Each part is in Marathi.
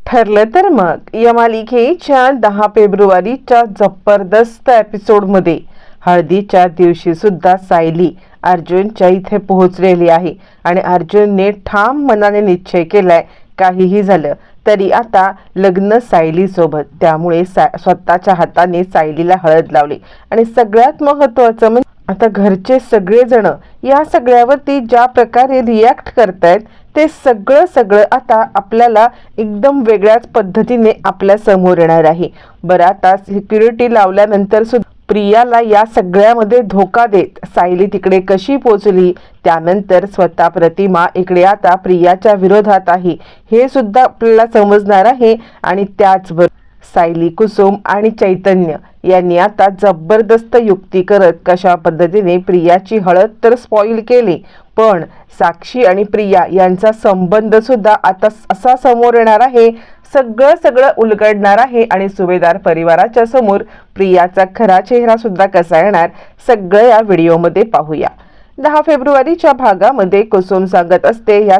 ठरलं तर मग या मालिकेच्या 10 फेब्रुवारीच्या जबरदस्त एपिसोडमध्ये हळदीच्या दिवशी सुद्धा सायली अर्जुनच्या इथे पोहोचलेली आहे आणि अर्जुनने ठाम मनाने निश्चय केलाय काहीही झालं तरी आता लग्न सायली सोबत। त्यामुळे स्वतःच्या हाताने सायलीला हळद लावली आणि सगळ्यात महत्त्वाचं म्हणजे आता घरचे सगळेजण या सगळ्यावरती ज्या प्रकारे रिॲक्ट करतायत ते सगळं आता आपल्याला एकदम वेगळ्याच पद्धतीने आपल्या समोर येणार आहे। बरं, आता सिक्युरिटी लावल्यानंतर सुद्धा प्रियाला या सगळ्यामध्ये धोका देत सायली तिकडे कशी पोचली, त्यानंतर स्वतः प्रतिमा इकडे आता प्रियाच्या विरोधात आहे हे सुद्धा आपल्याला समजणार आहे। आणि त्याचबरोबर सायली, कुसुम आणि चैतन्य यांनी आता जबरदस्त युक्ती करत कशा पद्धतीने प्रियाची हळद तर स्पॉइल केली, पण साक्षी आणि प्रिया यांचा संबंध सुद्धा आता असा समोर येणार आहे, सगळं उलगडणार आहे आणि सुभेदार परिवाराच्या समोर प्रियाचा खरा चेहरा सुद्धा कसा येणार सगळं या व्हिडिओमध्ये पाहूया। 10 फेब्रुवारीच्या भागामध्ये कुसुम सांगत असते या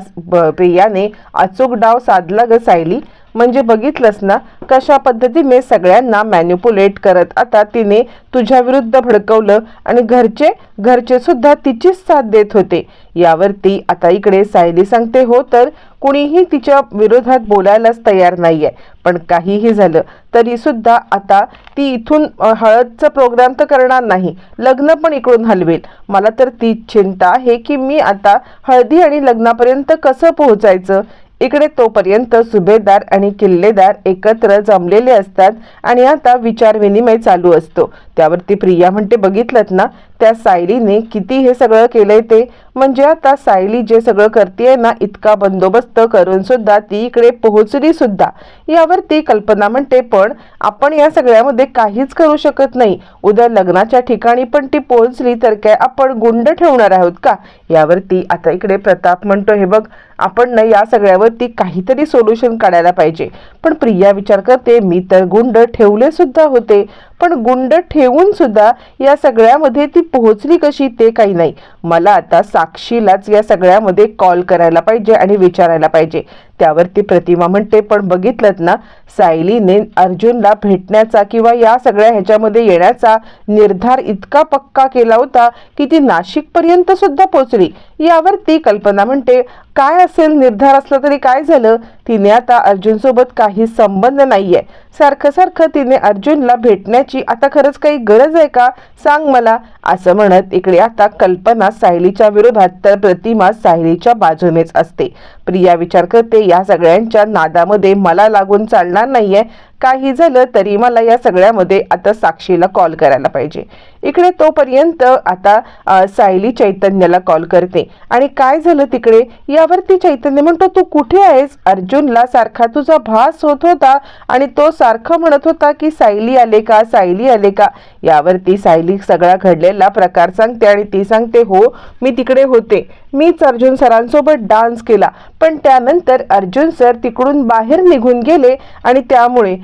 प्रियाने अचूक डाव साधला ग सायली, म्हणजे बघितलंस ना कशा पद्धतीने सगळ्यांना मॅनिपुलेट करत आता तिने तुझ्या विरुद्ध भडकवलं आणि घरचे सुद्धा तिचीच साथ देत होते। यावरती आता इकडे सायली सांगते हो तर कुणीही तिच्या विरोधात बोलायलाच तयार नाहीये, पण काहीही झालं तरी सुद्धा आता ती इथून हळदचा प्रोग्राम तर करणार नाही, लग्न पण इकडून हलवेल। मला तर ती चिंता आहे की मी आता हळदी आणि लग्नापर्यंत कसं पोहोचायचं। इकडे तोपर्यंत सुभेदार आणि किल्लेदार एकत्र जमलेले असतात आणि आता विचारविनिमय चालू असतो। त्यावरती प्रिया म्हणते बघितलंत ना त्या सायलीने किती हे सगळं केलंय ते, म्हणजे आता सायली जे सगळं करतेय ना इतका बंदोबस्त करून सुद्धा ती इकडे पोहोचली सुद्धा। यावरती कल्पना म्हणते पण आपण या सगळ्यामध्ये काहीच करू शकत नाही, उद्या लग्नाच्या ठिकाणी पण ती पोहोचली तर काय आपण गुंड ठेवणार आहोत का। यावरती आता इकडे प्रताप म्हणतो हे बघ आपण ना या सगळ्यावरती काहीतरी सोल्युशन काढायला पाहिजे। पण प्रिया विचार करते मी तर गुंड ठेवले सुद्धा होते, पण गुंड ठेवून सुद्धा या सगळ्यामध्ये ती पोहोचली कशी ते काही नाही। मला आता साक्षीलाच या सगळ्यामध्ये कॉल करायला पाहिजे आणि विचारायला पाहिजे। त्यावरती प्रतिमा म्हणते पण बघितलंत ना सायलीने अर्जुनला भेटण्याचा किंवा या सगळ्या ह्याच्यामध्ये येण्याचा निर्धार इतका पक्का केला होता की ती नाशिक पर्यंत सुद्धा पोहोचली। यावरती कल्पना म्हणते काय असेल निर्धार असला तरी काय झालं, तिने आता अर्जुन सोबत काही संबंध नाहीये, सारखं तिने अर्जुनला भेटण्याची आता खरंच काही गरज आहे का सांग मला, असं म्हणत इकडे आता कल्पना सायलीच्या विरोधात तर प्रतिमा सायलीच्या बाजूनेच असते। प्रिया विचार करते या सगळ्यांच्या नादामध्ये मला लागून चालणार नाहीये, काही झालं तरी मला या सगळ्यामध्ये आता साक्षीला कॉल करायला पाहिजे। इकडे तोपर्यंत आता सायली चैतन्याला कॉल करते आणि काय झालं तिकडे, यावरती चैतन्य म्हणतो तू कुठे आहेस, अर्जुनला सारखा तुझा भास होत होता आणि तो सारखं म्हणत होता की सायली आले का सायली आले का। यावरती सायली सगळा घडलेला प्रकार सांगते आणि ती सांगते हो मी तिकडे होते, मीच अर्जुन सरांसोबत डान्स केला, पण त्यानंतर अर्जुन सर तिकडून बाहेर निघून गेले आणि त्यामुळे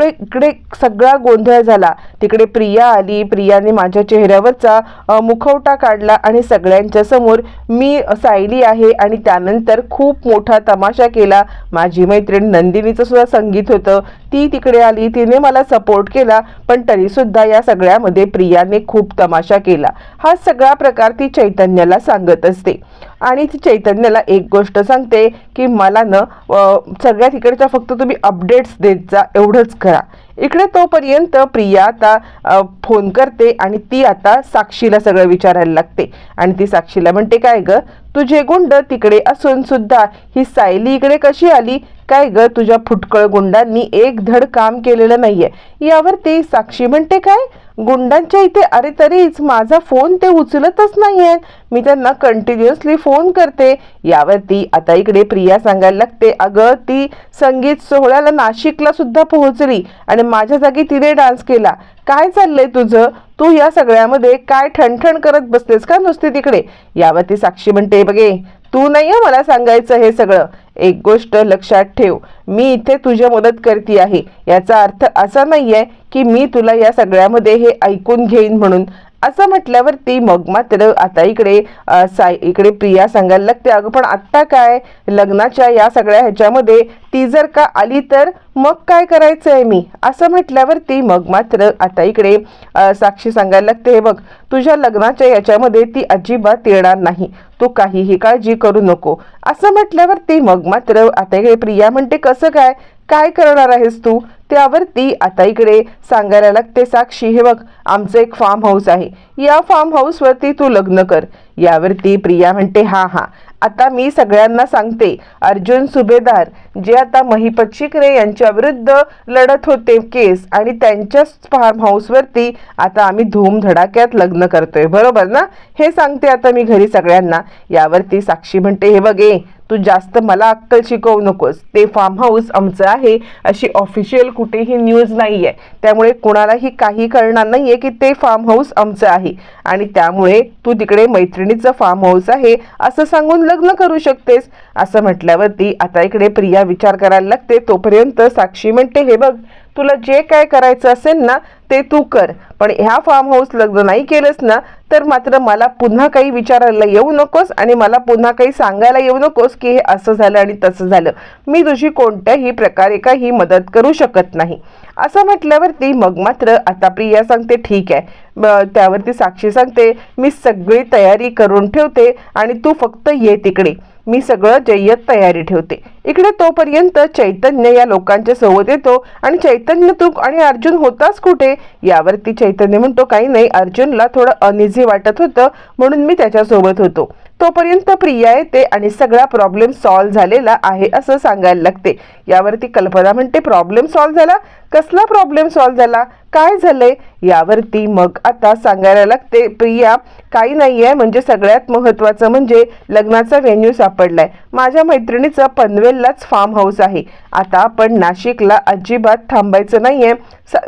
इकडे सगळा गोंधळ झाला। तिकडे प्रिया आली, प्रियाने माझ्या चेहऱ्यावरचा मुखवटा काढला आणि सगळ्यांच्या समोर मी सायली आहे आणि त्यानंतर खूप मोठा तमाशा केला। माझी मैत्रीण नंदिनीचं सुद्धा संगीत होतं, ती तिकडे आली, तिने मला सपोर्ट केला, पण तरी सुद्धा या सगळ्यामध्ये प्रियाने खूप तमाशा केला। हा सगळा प्रकार ती चैतन्याला सांगत असते आणि ती चैतन्याला एक गोष्ट सांगते की मला न सगळ्या तिकडच्या फक्त तुम्ही अपडेट्स देत जा एवढंच करा। इकडे तोपर्यंत प्रिया आता फोन करते आणि ती आता साक्षीला सगळं विचारायला लागते आणि ती साक्षीला म्हणते काय ग तुझे गुंड तिकडे असून सुद्धा ही सायली इकडे कशी आली, काय ग तुझ्या फुटकळ गुंडांनी एक धड काम केलेलं नाहीये। यावरती साक्षी म्हणते काय गुंडांच्या इथे, अरे तरीच माझा फोन ते उचलतच नाहीये, मी त्यांना कंटिन्युअसली फोन करते। यावरती आता इकडे प्रिया सांगायला लागते अगं ती संगीत सोहळ्याला नाशिकला सुद्धा पोहोचली आणि माझ्या जागी तिने डान्स केला, काय चाललंय तुझं, तू या सगळ्यामध्ये काय ठणठण करत बसतेस का नुसती तिकडे। यावरती साक्षी म्हणते बघे तू नाहीये मला सांगायचं हे सगळं, एक गोष्ट लक्षात ठेव मी इथे तुझी मदत करते आहे, याचा अर्थ असा नाहीये की मी तुला या सगळ्यामध्ये हे ऐकून घेईन म्हणून। असं म्हटल्यावरती मग मात्र आता इकडे प्रिया सांगायला लागते, अगं पण आत्ता काय, लग्नाच्या या सगळ्या ह्याच्यामध्ये ती जर का आली तर मग काय करायचंय मी, असं म्हटल्यावरती मग मात्र आता इकडे साक्षी सांगायला लागते, हे बघ तुझ्या लग्नाच्या याच्यामध्ये ती अजिबात येणार नाही, तू काहीही काळजी करू नको, असं म्हटल्यावरती मग मात्र आता इकडे प्रिया म्हणते, कसं काय, काय करणार आहेस तू, त्यावरती आता इकडे सांगायला लागते साक्षी, हे बघ आमचं एक फार्म हाऊस आहे, या फार्म हाऊसवरती तू लग्न कर. यावरती प्रिया म्हणते, हा हा आता मी सगळ्यांना सांगते, अर्जुन सुभेदार जे आता महिपत शिकरे यांच्या विरुद्ध लढत होते केस, आणि त्यांच्याच फार्म हाऊसवरती आता आम्ही धूमधडाक्यात लग्न करतोय, बरोबर ना, हे सांगते आता मी घरी सगळ्यांना. यावरती साक्षी म्हणते, हे बघ तू जास्त मला अक्कल शिकवू नकोस, ते फार्म हाऊस आमचं आहे अशी ऑफिशियल कुठेही न्यूज नाहीये, त्यामुळे कोणालाही काही कळणार नाहीये की ते फार्म हाऊस आमचं आहे, आणि त्यामुळे तू तिकडे मैत्रिणीचं फार्म हाऊस आहे असं सांगून लग्न करू शकतेस. असं म्हटल्यावरती आता इकडे प्रिया विचार करायला लागते. तोपर्यंत साक्षी म्हणते, हे बघ तुला जे काय करायचं असेल ना ते तू कर, पण ह्या फार्म हाऊस लग्न नाही केलंस ना तर मात्र मला पुन्हा काही विचारायला येऊ नकोस आणि मला पुन्हा काही सांगायला येऊ नकोस की हे असं झालं आणि तसं झालं, मी तुझी कोणत्याही प्रकारे काही मदत करू शकत नाही. असं म्हटल्यावरती मग मात्र आता प्रिया सांगते, ठीक आहे. त्यावरती साक्षी सांगते, मी सगळी तयारी करून ठेवते आणि तू फक्त ये तिकडे, मी सगळं जय्यत तयारी ठेवते. इकडे तोपर्यंत चैतन्य या लोकांच्या सोबत येतो आणि चैतन्य, तू आणि अर्जुन होतास कुठे. यावरती चैतन्य म्हणतो, काही नाही, अर्जुनला थोडं अनइझी वाटत होतं म्हणून मी त्याच्यासोबत होतो. तोपर्यंत प्रिया येते आणि सगळा प्रॉब्लेम सॉल्व्ह झालेला आहे असं सांगायला लागते. यावरती कल्पना म्हणते, प्रॉब्लेम सॉल्व्ह झाला, कसला प्रॉब्लेम सॉल्व्ह झाला, काय झालंय. यावरती मग आता सांगायला लागते प्रिया, काही नाहीये, म्हणजे सगळ्यात महत्त्वाचं म्हणजे लग्नाचा व्हेन्यू सापडलाय, माझ्या मैत्रिणीचं पनवेललाच फार्म हाऊस आहे, आता आपण नाशिकला अजिबात थांबायचं नाहीये,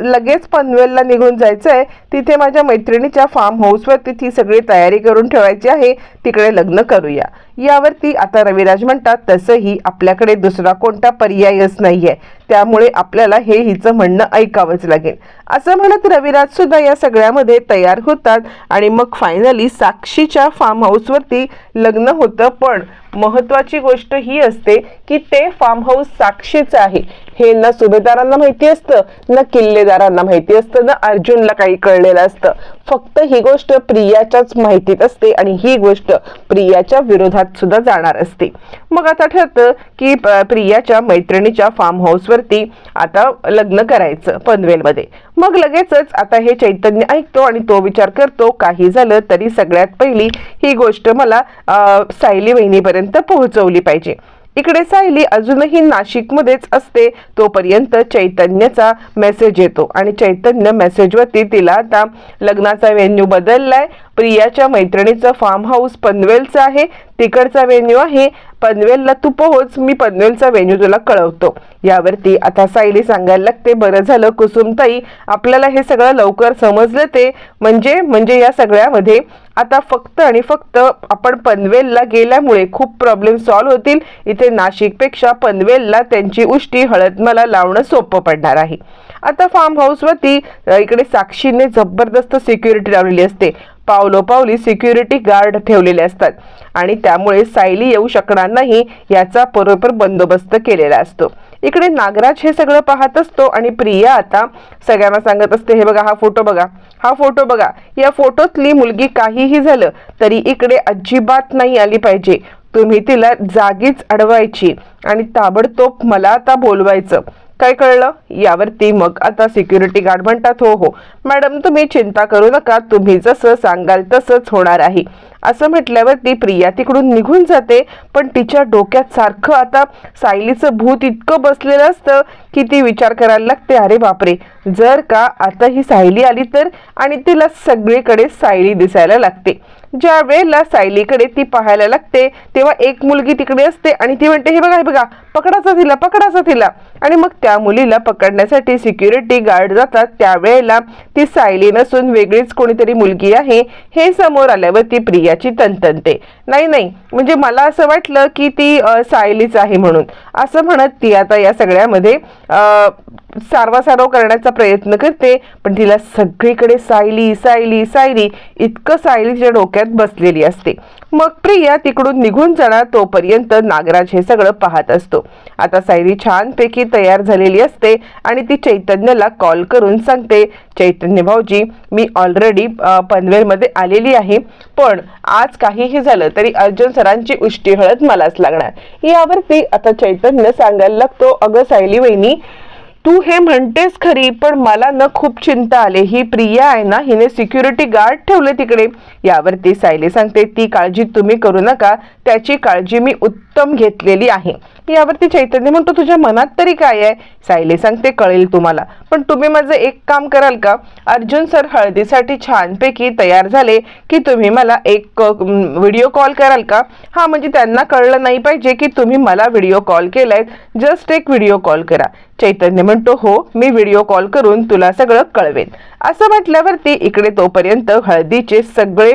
लगेच पनवेलला निघून जायचंय, तिथे माझ्या मैत्रिणीच्या फार्म हाऊसवर ती सगळी तयारी करून ठेवायची आहे, तिकडे लग्न करूया. यावरती आता रविराज म्हणतात, तसंही आपल्याकडे दुसरा कोणता पर्यायच नाहीये, त्यामुळे आपल्याला हे हिचं म्हणणं ऐकावंच लागेल. असं म्हणत रविराज सुद्धा या सगळ्यामध्ये तयार होतात आणि मग फायनली साक्षीच्या फार्म हाऊसवरती लग्न होतं. पण महत्त्वाची गोष्ट ही असते की ते फार्म हाऊस साक्षीचं आहे हे ना सुभेदारांना माहिती असतं, ना किल्लेदारांना माहिती असतं, ना अर्जुनला काही कळलेलं असतं, फक्त ही गोष्ट प्रियाच्याच माहितीत असते आणि ही गोष्ट प्रियाच्या विरोधात सुद्धा जाणार असते. मग आता ठरतं की प्रियाच्या मैत्रिणीच्या फार्म हाऊसवरती आता लग्न करायचं पनवेलमध्ये. मग लगेचच आता हे चैतन्य ऐकतो आणि तो विचार करतो, काही झालं तरी सगळ्यात पहिली ही गोष्ट मला सायली वहिनीपर्यंत पोहोचवली पाहिजे. इकडे सायली अजूनही नाशिकमध्येच असते. तोपर्यंत चैतन्यचा मेसेज येतो आणि चैतन्य मेसेजवरती तिला आता लग्नाचा व्हेन्यू बदललाय, प्रियाच्या मैत्रिणीचं फार्म हाऊस पनवेलचं आहे, तिकडचा व्हेन्यू आहे पनवेलला, तू पोहोच, मी पनवेलचा व्हेन्यू तुला कळवतो. यावरती आता सायली सांगायला लागते, बरं झालं कुसुमताई आपल्याला हे सगळं लवकर समजलं, ते म्हणजे या सगळ्यामध्ये आता फक्त आणि फक्त आपण पनवेलला गेल्यामुळे खूप प्रॉब्लेम सॉल्व्ह होतील, इथे नाशिकपेक्षा पनवेलला त्यांची उष्टी हळद मला लावणं सोपं पडणार आहे. आता फार्म हाऊसवरती इकडे साक्षीने जबरदस्त सिक्युरिटी लावलेली असते, पावलोपावली सिक्युरिटी गार्ड ठेवलेले असतात आणि त्यामुळे सायली येऊ शकणार नाही याचा बरोबर बंदोबस्त केलेला असतो. इकडे नागराज हे सगळं पाहत असतो आणि प्रिया आता सगळ्यांना सांगत असते, हे बघा हा फोटो बघा, हा फोटो बघा, या फोटोतली मुलगी काहीही झालं तरी इकडे अजिबात नाही आली पाहिजे, तुम्ही तिला जागीच अडवायची आणि ताबडतोब मला आता बोलवायचं, काय कळलं. यावरती मग आता सिक्युरिटी गार्ड म्हणतात, हो हो मॅडम तुम्ही चिंता करू नका, तुम्ही जसं सांगाल तसंच होणार आहे. असं म्हटल्यावरती प्रिया तिकडून निघून जाते. पण तिच्या डोक्यात सारखं आता सायलीचं भूत इतकं बसलेलं असतं की ती विचार करायला लागते, अरे बापरे जर का आता ही सायली आली तर, आणि तिला सगळीकडे सायली दिसायला लागते. ज्या वेळेला सायलीकडे ती पाहायला लागते तेव्हा एक मुलगी तिकडे असते आणि ती म्हणते, हे बघा पकडाचा तिला. आणि मग त्या मुलीला पकडण्यासाठी सिक्युरिटी गार्ड जातात. त्यावेळेला ती सायली नसून वेगळीच कोणीतरी मुलगी आहे हे समोर आल्यावर ती प्रियाची तनतनते. नाही म्हणजे मला असं वाटलं की ती सायलीच आहे म्हणून, असं म्हणत ती आता या सगळ्यामध्ये सारवासारव करण्याचा प्रयत्न करते. पण तिला सगळीकडे सायली सायली सायली इतकं सायली तिच्या डोक्यात बसलेली असते. मग प्रिया तिकडून निघून जाणार तोपर्यंत नागराज हे सगळं पाहत असतो. आता सायली छानपैकी तयार झालेली असते आणि ती चैतन्यला कॉल करून सांगते, चैतन्य भाऊजी मी ऑलरेडी पनवेलमध्ये आलेली आहे, पण आज काहीही झालं तरी अर्जुन सरांची उष्टी हळद मलाच लागणार. यावरती आता चैतन्य सांगायला लागतो, अगं सायली वहिनी तू हे म्हणतेस खरी, पण मला न खूप चिंता आले. ही प्रिया आहे ना, हिने सिक्युरिटी गार्ड ठेवले तिकडे. यावरती सायली सांगते, ती काळजी तुम्ही करू नका, त्याची काळजी मी उत्तम घेतलेली आहे. यावरती चैतन्य म्हणतो, तुझ्या मनात तरी काय आहे? सायली सांगते, कळेल तुम्हाला, पण तुम्ही माझं एक काम कराल का? अर्जुन सर हळदीसाठी छानपैकी तयार झाले की तुम्ही मला एक व्हिडिओ कॉल कराल का? हा, म्हणजे त्यांना कळलं नाही पाहिजे की तुम्ही मला व्हिडिओ कॉल केलाय, जस्ट एक व्हिडिओ कॉल करा. चैतन्य म्हणतो, हो मी व्हिडिओ कॉल करून तुला सगळं कळवेन. असं म्हटल्यावरती इकडे तोपर्यंत हळदीचे सगळे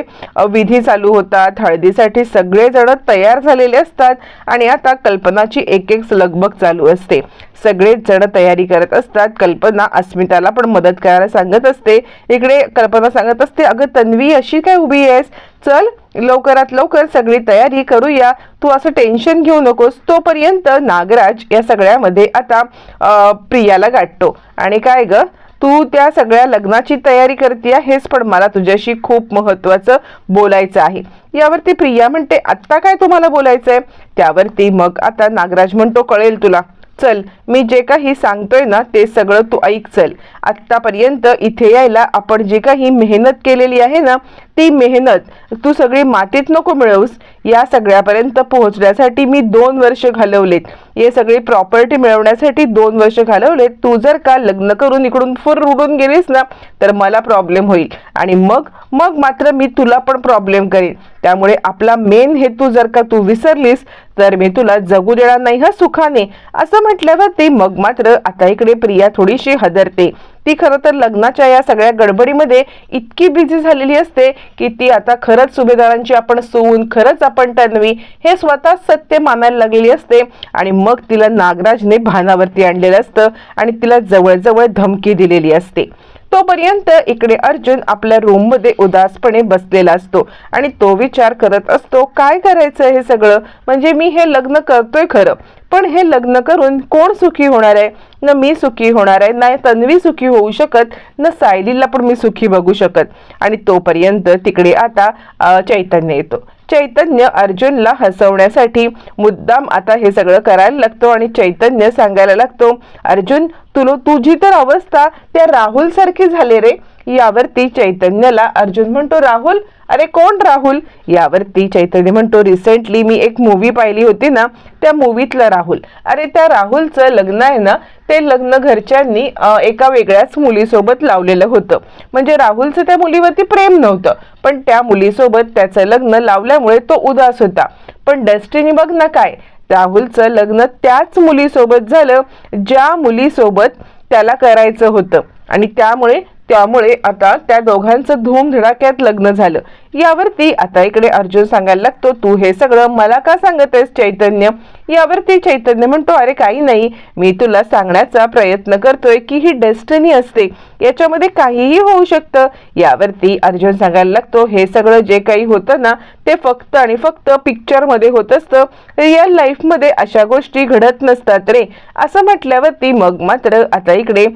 विधी चालू होतात. हळदीसाठी सगळे जण तयार झालेले असतात आणि आता कल्पनाची एक लगबग चालू असते. सगळेच जण तयारी करत असतात. कल्पना अस्मिताला पण मदत करायला सांगत असते. इकडे कल्पना सांगत असते, अगं तन्वी अशी काय उभी आहेस, चल लवकरात लवकर सगळी तयारी करूया, तू असं टेन्शन घेऊ नकोस. तोपर्यंत नागराज या सगळ्यामध्ये आता प्रियाला गाठतो आणि काय ग तू त्या सगळ्या लग्नाची तयारी करते आहेस, पण मला तुझ्याशी खूप महत्वाचं बोलायचं आहे. यावरती प्रिया म्हणते, आत्ता काय तुम्हाला बोलायचंय? त्यावरती मग आता नागराज म्हणतो, कळेल तुला, चल मी जे काही सांगतोय ना ते सगळं तू ऐक. चल आत्तापर्यंत इथे यायला आपण जे काही मेहनत केलेली आहे ना, ती मेहनत तू सगळी मातीत नको मिळवूस. या सगळ्यापर्यंत पोहोचण्यासाठी मी 2 वर्ष घालवलेत, हे सगळी प्रॉपर्टी मिळवण्यासाठी 2 वर्ष घालवलेत. तू जर का लग्न करून इकडून फुर उडून गेलीस ना तर मला प्रॉब्लेम होईल आणि मग मात्र मी तुला पण प्रॉब्लेम करेन. त्यामुळे आपला मेन हेतू जर का तू विसरलीस तर मी तुला जगू देणार नाही हा सुखाने. असं म्हटल्यावर ती मग मात्र आता इकडे प्रिया थोडीशी हदरते. ती खरं तर लग्नाच्या या सगळ्या गडबडीमध्ये इतकी बिझी झालेली असते की ती आता खरंच सुभेदारांची आपण सून, खरंच आपण तन्वी हे स्वतः सत्य मानायला लागलेली असते. आणि मग तिला नागराजने भानावरती आणलेलं असतं आणि तिला जवळजवळ धमकी दिलेली असते. तोपर्यंत इकडे अर्जुन आपल्या रूम मध्ये उदासपणे बसलेला असतो आणि तो विचार करत असतो, काय करायचं हे सगळं? म्हणजे मी हे लग्न करतोय खरं, पण हे लग्न करून कोण सुखी होणार आहे? न मी सुखी होणार आहे, नाही तन्वी सुखी होऊ शकत, न सायलीला पण मी सुखी बघू शकत. आणि तोपर्यंत तिकडे आता चैतन्य येतो. चैतन्य अर्जुनला हसवण्यासाठी मुद्दाम आता हे सगळं करायला लागतो आणि चैतन्य सांगायला लागतो, अर्जुन तुझी तर अवस्था त्या राहुल सारखी झाले रे. यावरती चैतन्यला अर्जुन म्हणतो, राहुल? अरे कोण राहुल? यावरती चैतन्य म्हणतो, रिसेंटली मी एक मूवी पाहिली होती ना, त्या मूवीतला राहुल. अरे त्या राहुलचं लग्न आहे ना, ते लग्न घरच्यांनी एका वेगळ्याच मुलीसोबत लावलेलं होतं. म्हणजे राहुलचं त्या मुलीवरती प्रेम नव्हतं, पण त्या मुलीसोबत त्याचं लग्न लावल्यामुळे तो उदास होता. पण डेस्टिनी बघ ना काय, राहुलचं लग्न त्याच मुलीसोबत झालं ज्या मुलीसोबत त्याला करायचं होतं आणि त्यामुळे आता त्या दोघांचं धूमधडाक्यात लग्न झालं. यावरती आता इकडे अर्जुन सांगायला लागतो, तू हे सगळं मला का सांगत आहेस चैतन्य? यावरती चैतन्य म्हणतो, अरे काही नाही, मी तुला सांगण्याचा प्रयत्न करतोय की ही डेस्टिनी असते, याच्यामध्ये काहीही होऊ शकतं. यावरती अर्जुन सांगायला लागतो, हे सगळं जे काही होतं ना ते फक्त आणि फक्त पिक्चर मध्ये होत असतं, रिअल लाईफ मध्ये अशा गोष्टी घडत नसतात रे. असं म्हटल्यावरती मग मात्र आता इकडे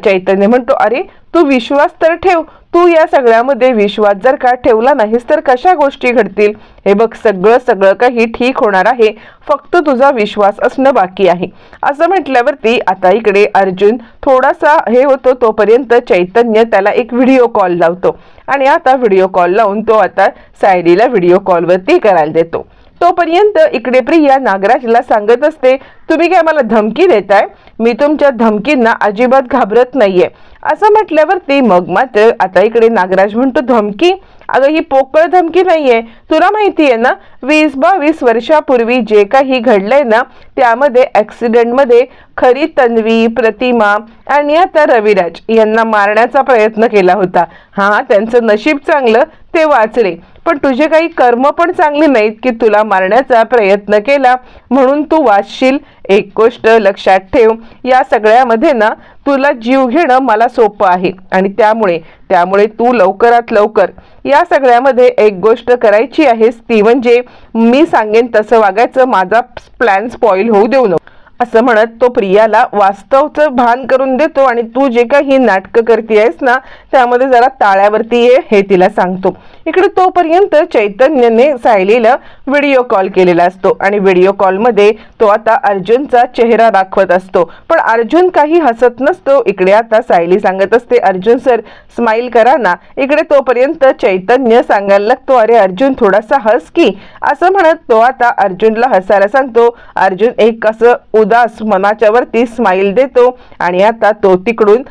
चैतन्य म्हणतो, अरे तू विश्वास तर ठेव, तू या सगळ्यामध्ये विश्वास जर का ठेवला नाहीस तर कशा गोष्टी घडतील? हे बघ सगळं काही ठीक होणार आहे, फक्त तुझा विश्वास असणं बाकी आहे. असं म्हटल्यावरती आता इकडे अर्जुन थोडासा हे होतो. तोपर्यंत चैतन्य त्याला एक व्हिडिओ कॉल लावतो आणि आता व्हिडिओ कॉल लावून तो आता सायलीला व्हिडिओ कॉलवरती करायला देतो. तोपर्यंत इकडे प्रिया नागराजला सांगत असते, तुम्ही काय मला धमकी देताय? मी तुमच्या धमकींना अजिबात घाबरत नाहीये. असं म्हटल्यावरती मग मात्र आता इकडे नागराज म्हणतो, धमकी? अगं ही पोकळ धमकी नाहीये, तुला माहितीये ना 20-22 वर्षापूर्वी जे काही घडलंय ना त्यामध्ये ऍक्सिडेंटमध्ये खरी तन्वी, प्रतिमा आणि आता रविराज यांना मारण्याचा प्रयत्न केला होता. हा, त्यांचं नशीब चांगलं, ते वाचले, पण तुझे काही कर्म पण चांगले नाहीत की तुला मारण्याचा प्रयत्न केला म्हणून तू वाचशील. एक गोष्ट लक्षात ठेव, या सगळ्यामध्ये ना तुला जीव घेणं मला सोपं आहे आणि त्यामुळे तू लवकरात लवकर या सगळ्यामध्ये एक गोष्ट करायची आहेस, ती म्हणजे मी सांगेन तसं वागायचं, माझा प्लॅन स्पॉइल होऊ देऊ नको. असं म्हणत तो प्रियाला वास्तवचं भान करून देतो आणि तू जे काही नाटकं करतेयस ना त्यामध्ये जरा ताळ्यावरती ये हे तिला सांगतो. इकडे तोपर्यंत चैतन्यने सायलीला व्हिडिओ कॉल केलेला असतो आणि व्हिडिओ कॉलमध्ये तो आता अर्जुनचा चेहरा दाखवत असतो, पण अर्जुन काही हसत नसतो. इकडे आता सायली सांगत असते, अर्जुन सर स्माइल करा ना. इकडे तोपर्यंत चैतन्य सांगायला लागतो, अरे अर्जुन थोडासा हस की. असं म्हणत तो आता अर्जुनला हसायला सांगतो. अर्जुन एक असं उदास मनाच्या वरती स्माइल देतो आणि आता तो तिकडून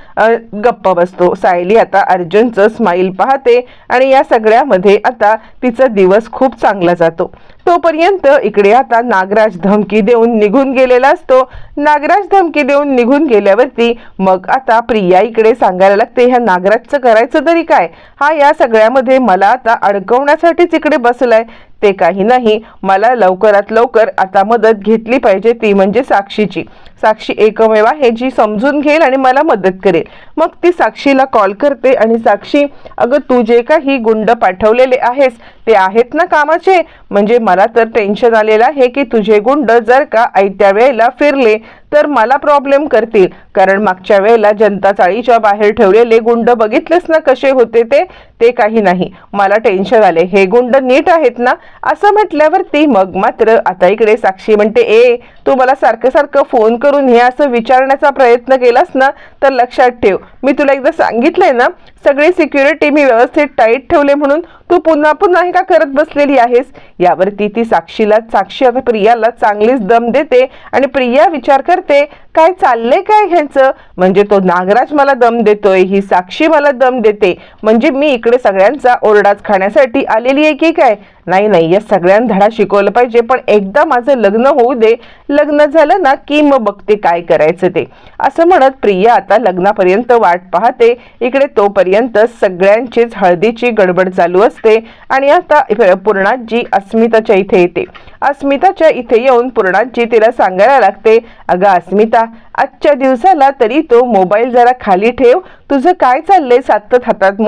गप्प बसतो. सायली आता अर्जुनचं स्माइल पाहते आणि या सगळ्यामध्ये आता तिचा दिवस खूप चांगला जातो. तोपर्यंत इकडे आता नागराज धमकी देऊन निघून गेलेला असतो. नागराज धमकी देऊन निघून गेल्यावरती मग आता प्रिया इकडे सांगायला लागते, ह्या नागराजचं करायचं तरी काय, हा या सगळ्यामध्ये मला आता अडकवण्यासाठीच इकडे बसलाय. ते काही नाही, मला लवकरात लवकर आता मदत घेतली पाहिजे, ती म्हणजे साक्षीची. साक्षी एकमेव आहे जी समजून घेईल आणि मला मदत करेल. मग ती साक्षीला कॉल करते आणि साक्षी, अगं तू जे काही गुंड पाठवलेले आहेस ते आहेत ना कामाचे, म्हणजे मला तर टेन्शन आलेलं आहे की तुझे गुंड जर का आयत्या वेळेला फिरले तर मला प्रॉब्लेम करतील, कारण मागच्या वेळेला जनता चाळीच्या बाहेर ठेवलेले गुंड बघितलेस ना कसे होते ते काही नाही, मला टेन्शन आले, हे गुंड नीट आहेत ना. असं म्हटल्यावरती मग मात्र आता इकडे साक्षी म्हणते, ए तू मला सारखं सारखं फोन करून हे असं विचारण्याचा प्रयत्न केलास ना तर लक्षात ठेव, मी तुला एकदा सांगितलंय ना सगळी सिक्युरिटी मी व्यवस्थित टाईट ठेवले म्हणून तू पुन्हा पुन्हा हे का करत बसलेली आहेस. यावरती ती साक्षी आता प्रियाला चांगलीच दम देते आणि प्रिया विचार करते, काय चाललंय काय ह्यांचं, म्हणजे तो नागराज मला दम देतोय, ही साक्षी मला दम देते, म्हणजे मी इकडे सगळ्यांचा ओरडाच खाण्यासाठी आलेली आहे की काय. नाही, या सगळ्यांना धडा शिकवलं पाहिजे, पण एकदा माझं लग्न होऊ दे, लग्न झालं ना की मग बघते काय करायचं ते. असं म्हणत प्रिया आता लग्नापर्यंत वाट पाहते. इकडे तोपर्यंत सगळ्यांचीच हळदीची गडबड चालू असते आणि आता पूर्णाजी अस्मिताच्या इथे येते. अस्मिताच्या इथे येऊन पूर्णाजी तिला सांगायला लागते, अगं अस्मिता, आजच्या दिवसाला तरी तो मोबाईल जरा खाली ठेव, तुझं काय चाललंय, सतत हातात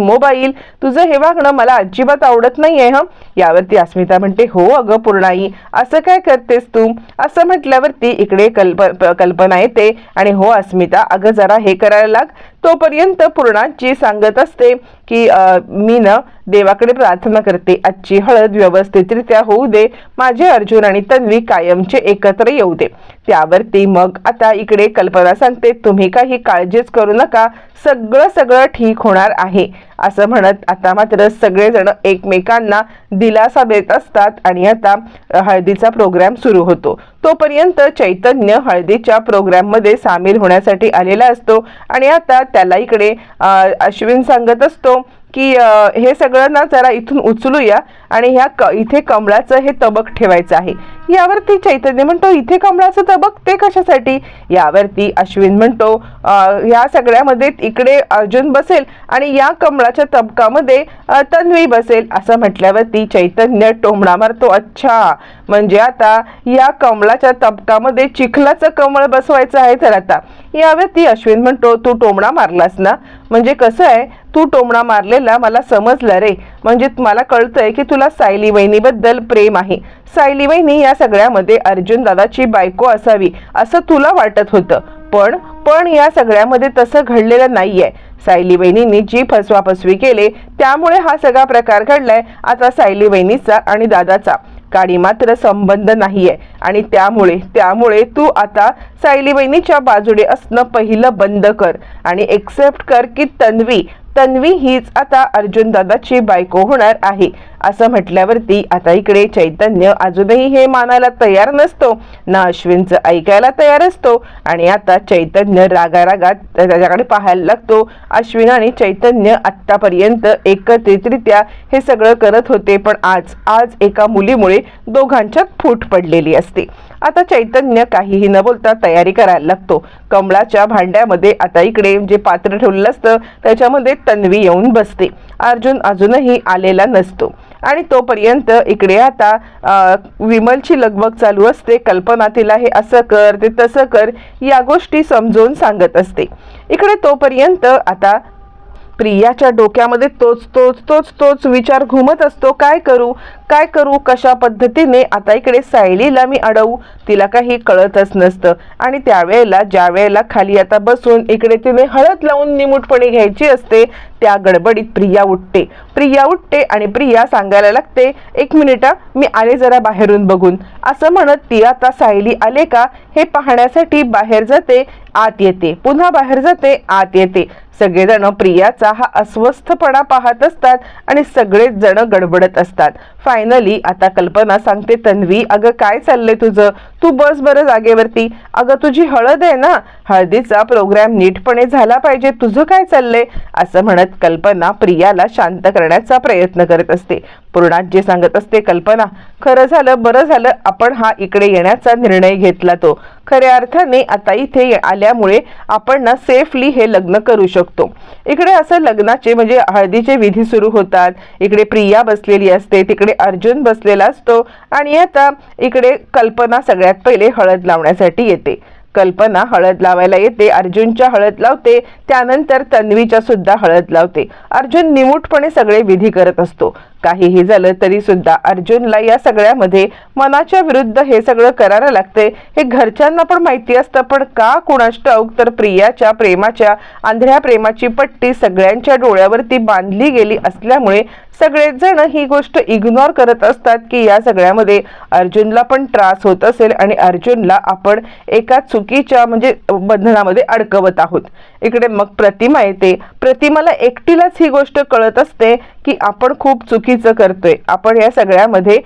मोबाईल, तुझं हे वागणं मला अजिबात आवडत नाहीये. यावरती अस्मिता म्हणते, हो अगं पूर्णाई, असं काय करतेस तू. असं म्हटल्यावरती इकडे कल्पना येते आणि हो अस्मिता, अगं जरा हे करायला लाग. तोपर्यंत पूर्णाजी सांगत असते की मी ना देवाकडे प्रार्थना करते, आजची हळद व्यवस्थितरित्या होऊ दे, माझे अर्जुन आणि तन्वी कायमचे एकत्र येऊ दे. त्यावरती मग आता इकडे कल्पना सांगते, तुम्ही काही काळजीच करू नका, सगळं ठीक होणार आहे. असं म्हणत आता मात्र सगळेजण एकमेकांना दिलासा देत असतात आणि आता हळदीचा प्रोग्राम सुरू होतो. तोपर्यंत चैतन्य हळदीच्या प्रोग्राम मध्ये सामील होण्यासाठी आलेला असतो आणि आता त्याला इकडे अश्विन सांगत असतो की हे सगळं ना जरा इथून उचलूया आणि इथे कमळाचं हे तबक ठेवायचं आहे. यावरती चैतन्य म्हणतो, इथे कमळाचं तबक ते कशासाठी. यावरती अश्विन म्हणतो, या सगळ्यामध्ये इकडे अर्जुन बसेल आणि या कमळाच्या तबकामध्ये तन्वी बसेल. असं म्हटल्यावरती चैतन्य टोमणा मारतो, अच्छा म्हणजे आता या कमळाच्या तबकामध्ये चिखलाचं कमळ बसवायचं आहे. तर आता यावरती अश्विन म्हणतो, तू टोमणा मारलास ना, म्हणजे कसं आहे, तू टोमणा मारलेला मला समजलं रे, म्हणजे मला कळतंय की तुला सायली वहिनीबद्दल प्रेम आहे. सायली वहिनी या सगळ्यामध्ये अर्जुन दादाची बायको असावी असं तुला वाटत होतं, पण या सगळ्यामध्ये तसं घडलेलं नाहीये. सायली वहिनींनी जी फसवाफसवी केले त्यामुळे हा सगळा प्रकार घडलाय. आता सायली वहिनीचा आणि दादाचा काडी मात्र संबंध नाहीये आणि त्यामुळे तू आता सायली वहिनीच्या बाजूने असणं पहिलं बंद कर आणि एक्सेप्ट कर की तन्वी हीच आता अर्जुन दादाची बायको होणार आहे. असं म्हटल्यावरती आता इकडे चैतन्य अजूनही हे मानायला तयार नसतो ना अश्विनचं ऐकायला तयार असतो आणि आता चैतन्य रागारागात त्याच्याकडे पाहायला लागतो. अश्विन आणि चैतन्य आत्तापर्यंत एकत्रितरित्या हे सगळं करत होते, पण आज एका मुलीमुळे दोघांच्यात फूट पडलेली असते. आता चैतन्य काहीही न बोलता तयारी करायला लागतो. कमळाच्या भांड्यामध्ये आता इकडे जे पात्र ठेवलेलं असतं त्याच्यामध्ये तन्वी येऊन बसते. अर्जुन अजूनही आलेला नसतो आणि तोपर्यंत इकडे आता विमलची लगबग चालू असते. कल्पना तिला हे असं कर ते तसं कर या गोष्टी समजून सांगत असते. इकडे तोपर्यंत आता प्रियाच्या डोक्यामध्ये तोच विचार घुमत असतो. काय करू कशा पद्धतीने आता इकडे सायलीला मी अडवू, तिला काही कळतच नसतं. आणि त्यावेळेला ज्या वेळेला खाली आता बसून इकडे तिने हळद लावून निमूटपणे घ्यायची असते त्या गडबडीत प्रिया उठते आणि प्रिया सांगायला लागते, 1 मिनिट मी आले जरा बाहेरून बघून. असं म्हणत ती आता सायली आले का हे पाहण्यासाठी बाहेर जाते, आत येते, पुन्हा बाहेर जाते, आत येते. सगळेजण प्रियाचा हा अस्वस्थपणा पाहत असतात आणि सगळेच जण गडबडत असतात. फायनली आता कल्पना सांगते, तन्वी अगं काय चाललंय तुझं, तू बस बरं जागेवरती. अगं तुझी हळद आहे ना, हळदीचा प्रोग्राम नीटपणे झाला पाहिजे, तुझं काय चाललंय. असं म्हणत कल्पना प्रियाला शांत करण्याचा प्रयत्न करत असते. पूर्णाजी सांगत असते, कल्पना खरं झालं बरं झालं आपण हा इकडे येण्याचा निर्णय घेतला. तो खऱ्या अर्थाने आता इथे आल्यामुळे आपण ना सेफली हे लग्न करू शकतो. इकडे असं लग्नाचे म्हणजे हळदीचे विधी सुरू होतात. इकडे प्रिया बसलेली असते, तिकडे अर्जुन बसलेला असतो आणि आता इकडे कल्पना सगळ्यात पहिले हळद लावण्यासाठी येते. कल्पना हळद लावायला येते, अर्जुनच्या हळद लावते, त्यानंतर तन्वीच्या सुद्धा हळद लावते. अर्जुन निमूटपणे सगळे विधी करत असतो. काहीही झालं तरी सुद्धा अर्जुनला या सगळ्यामध्ये मनाच्या विरुद्ध हे सगळं करायला लागते. हे घरच्यांना पण माहिती असतं, पण का कुणास ठाऊक तर प्रियाच्या प्रेमाच्या आंधळ्या प्रेमाची पट्टी सगळ्यांच्या डोळ्यावरती बांधली गेली असल्यामुळे सगळेच जण ही गोष्ट इग्नोर करत असतात की या सगळ्यामध्ये अर्जुनला पण त्रास होत असेल आणि अर्जुनला आपण एका चुकीच्या म्हणजे बंधनामध्ये अडकवत आहोत. इकडे मग प्रतिमा येते. प्रतिमाला एकटीलाच ही गोष्ट कळत असते की आपण खूप चुकीचं करतोय. आपण या सगळ्यामध्ये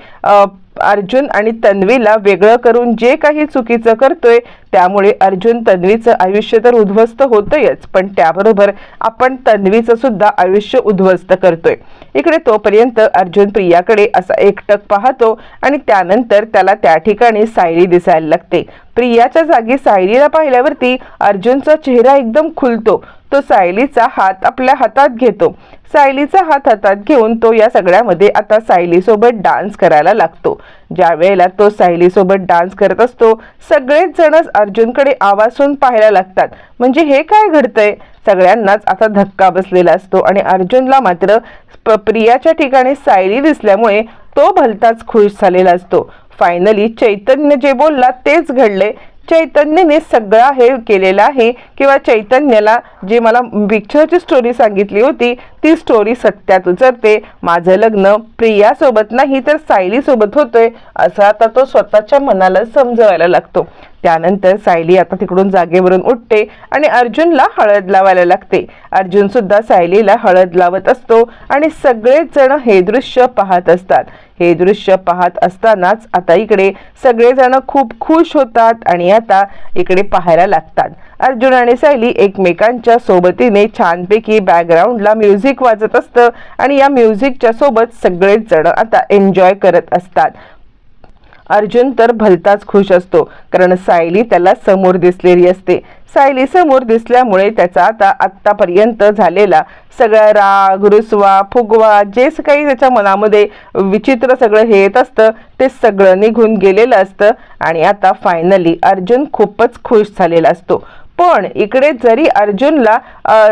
अर्जुन आणि तन्वीला वेगळं करून जे काही चुकीचं करतोय त्यामुळे अर्जुन तन्वीचं आयुष्य तर उद्ध्वस्त होतंयच, पण त्याबरोबर आपण तन्वीचं सुद्धा आयुष्य उद्ध्वस्त करतोय. इकडे तोपर्यंत अर्जुन प्रियाकडे असा एकटक पाहतो आणि त्यानंतर त्याला त्या ठिकाणी सायली दिसायला लागते. प्रियाच्या जागी सायलीला पाहिल्यावरती अर्जुनचा चेहरा एकदम खुलतो. तो सायलीचा हात आपल्या हातात घेतो. सायलीचा हात हातात घेऊन तो या सगळ्यामध्ये आता सायलीसोबत डान्स करायला लागतो. ज्या वेळेला तो सायलीसोबत डान्स करत असतो सगळेच जण अर्जुनकडे आवासून पाहायला लागतात. म्हणजे हे काय घडतंय, सगळ्यांनाच आता धक्का बसलेला असतो आणि अर्जुनला मात्र प्रियाच्या ठिकाणी सायली दिसल्यामुळे तो भलताच खुश झालेला असतो. फायनली चैतन्य जे बोलला तेच घडले. चैतन्यने सगळा हे केलेला आहे किंवा चैतन्याला जे मला पिक्चरची स्टोरी सांगितली होती ती स्टोरी सत्यात उतरते. माझं लग्न प्रियासोबत नाही तर सायलीसोबत होतंय असं आता तो स्वतःच्या मनाला समजवायला लागतो. त्यानंतर सायली आता तिकडून जागेवरून उठते आणि अर्जुनला हळद लावायला लागते. अर्जुन सुद्धा सायलीला हळद लावत असतो आणि सगळेच जण हे दृश्य पाहत असतात. हे दृश्य पाहत असतानाच आता इकडे सगळेजण खूप खुश होतात आणि आता इकडे पाहायला लागतात. अर्जुन आणि सायली एकमेकांच्या सोबतीने छानपैकी बॅकग्राऊंडला म्युझिक वाजत असतं आणि या म्युझिकच्या सोबत सगळेच जण आता एन्जॉय करत असतात. अर्जुन तर भलताच खुश असतो कारण सायली त्याला समोर दिसलेली असते. सायली समोर दिसल्यामुळे त्याचा आता आत्तापर्यंत झालेला सगळा राग रुसवा फुगवा जे काही त्याच्या मनामध्ये विचित्र सगळं हे येत असतं ते सगळं निघून गेलेलं असतं आणि आता फायनली अर्जुन खूपच खुश झालेला असतो. पण इकडे जरी अर्जुनला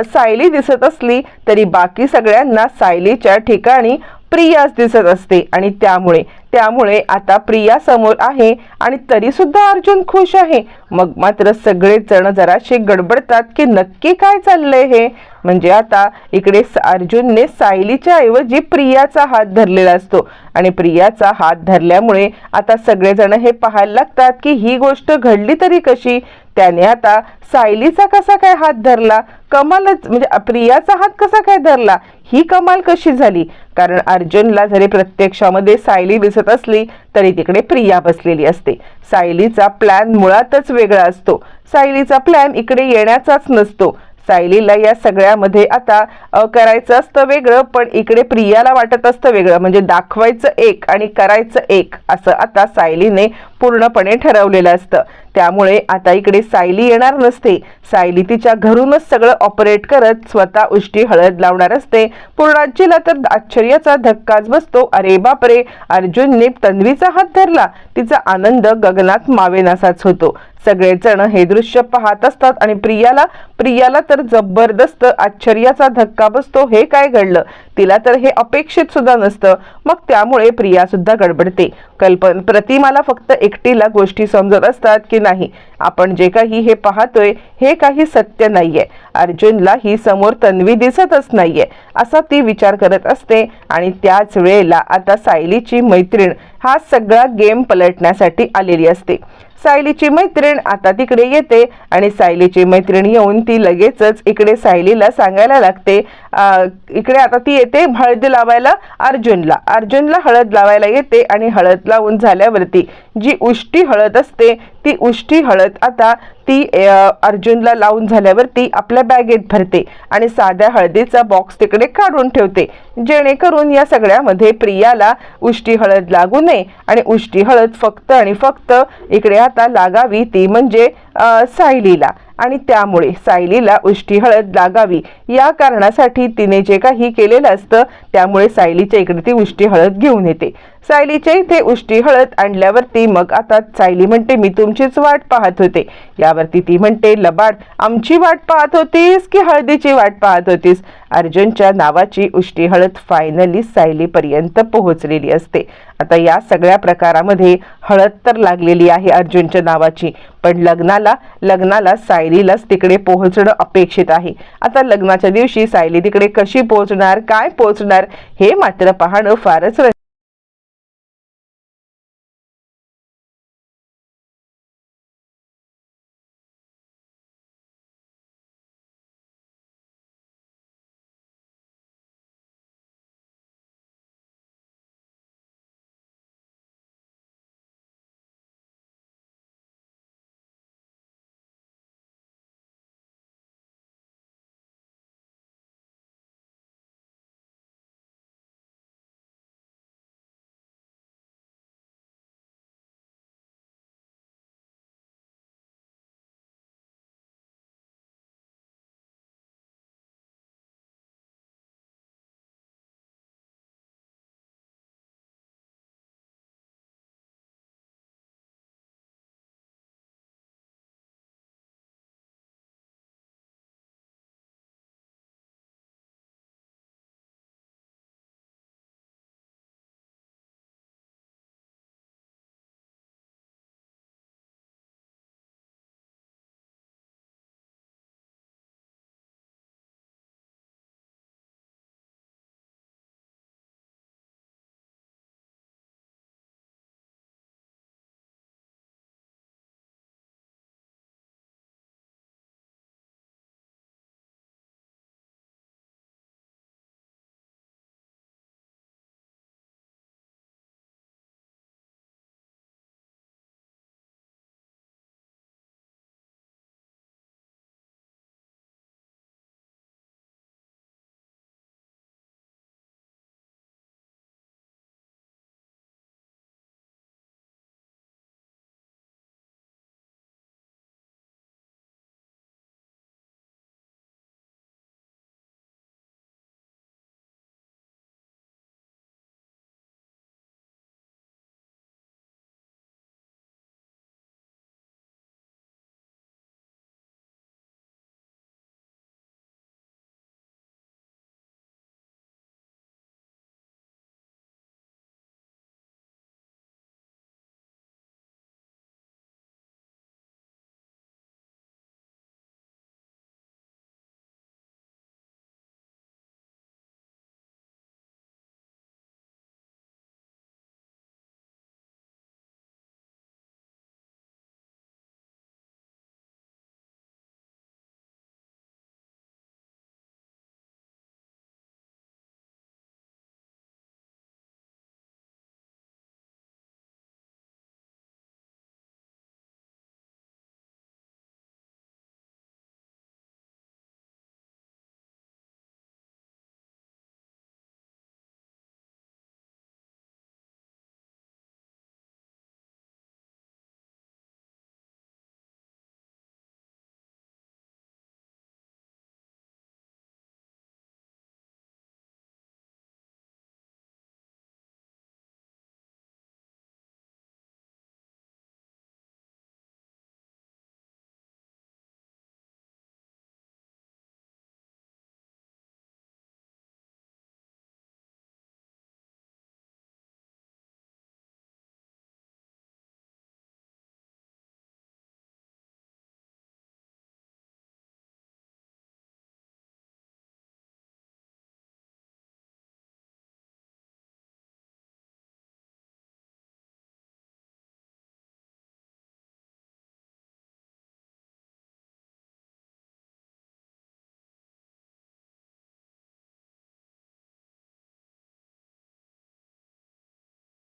सायली दिसत असली तरी बाकी सगळ्यांना सायलीच्या ठिकाणी प्रियाच दिसत असते आणि त्यामुळे त्यामुळे आता प्रिया समोर आहे आणि तरी सुद्धा अर्जुन खुश आहे. मग मात्र सगळेच जण जराशे गडबडतात की नक्की काय चाललंय हे. म्हणजे आता इकडे अर्जुनने सायलीच्या ऐवजी प्रियाचा हात धरलेला असतो आणि प्रियाचा हात धरल्यामुळे आता सगळेजण हे पाहायला लागतात की ही गोष्ट घडली तरी कशी. त्याने आता सायलीचा कसा काय हात धरला, कमालच. म्हणजे प्रियाचा हात कसा काय धरला, ही कमाल कशी झाली. कारण अर्जुनला जरी प्रत्यक्षामध्ये सायली दिसत असली तरी तिकडे प्रिया बसलेली असते. सायलीचा प्लॅन मुळातच वेगळा असतो. सायलीचा प्लॅन इकडे येण्याचाच नसतो. सायलीला या सगळ्यामध्ये आता करायचं असतं वेगळं, पण इकडे प्रियाला वाटत असतं वेगळं. म्हणजे दाखवायचं एक आणि करायचं एक, असं आता सायलीने पूर्णपणे ठरवलेलं असतं. त्यामुळे आता इकडे सायली येणार नसते. सायली तिच्या घरूनच सगळं ऑपरेट करत स्वतः उष्टी हळद लावणार असते. पूर्णाजीला तर आश्चर्याचा धक्काच बसतो. अरे बापरे, अर्जुनने तन्वीचा हात धरला. तिचा आनंद गगनात मावेनासाच होतो. सगळेजण हे दृश्य पाहत असतात आणि प्रियाला तर जबरदस्त आश्चर्याचा धक्का बसतो. हे काय घडलं, तिला तर हे अपेक्षित सुद्धा नसतं. मग त्यामुळे प्रिया सुद्धा गडबडते. प्रतिमाला फक्त एकटीला गोष्टी समजत असतात की नाही, आपण जे काही हे पाहतोय हे काही सत्य नाहीये. अर्जुनला ही समोर तन्वी दिसतच नाहीये असा ती विचार करत असते. आणि त्याच वेळेला आता सायलीची मैत्रीण हा सगळा गेम पलटण्यासाठी आलेली असते. सायलीची मैत्रीण आता तिकडे येते आणि सायलीची मैत्रीण येऊन ती लगेचच इकडे सायलीला सांगायला लागते. इकडे आता ती येते हळद लावायला अर्जुनला हळद लावायला येते आणि हळद लावून झाल्यावरती जी उष्टी हळद असते ती उष्टी हळद आता ती अर्जुनला लावून झाल्यावरती आपल्या बॅगेत भरते आणि साध्या हळदीचा बॉक्स तिकडे काढून ठेवते, जेणेकरून या सगळ्यामध्ये प्रियाला उष्टी हळद लागू नये आणि उष्टी हळद फक्त आणि फक्त इकडे आता लागावी ती म्हणजे सायलीला. आणि त्यामुळे सायलीला उष्टी हळद लागावी या कारणासाठी तिने जे काही केलेलं असतं त्यामुळे सायलीच्या इकडे ती उष्टी हळद घेऊन येते. सायलीच्या इथे उष्टी हळद आणल्यावरती मग आता सायली म्हणते मी तुमचीच वाट पाहत होते. यावरती ती म्हणते लबाड, आमची वाट पाहत होतीस की हळदीची वाट पाहत होतीस. अर्जुनच्या नावाची उष्टी हळद फायनली सायलीपर्यंत पोहोचलेली असते. आता या सगळ्या प्रकारामध्ये हळद तर लागलेली आहे अर्जुनच्या नावाची, पण लग्नाला सायलीलाच तिकडे पोहोचणं अपेक्षित आहे. आता लग्नाच्या दिवशी सायली तिकडे कशी पोहोचणार, काय पोहोचणार हे मात्र पाहणं फारच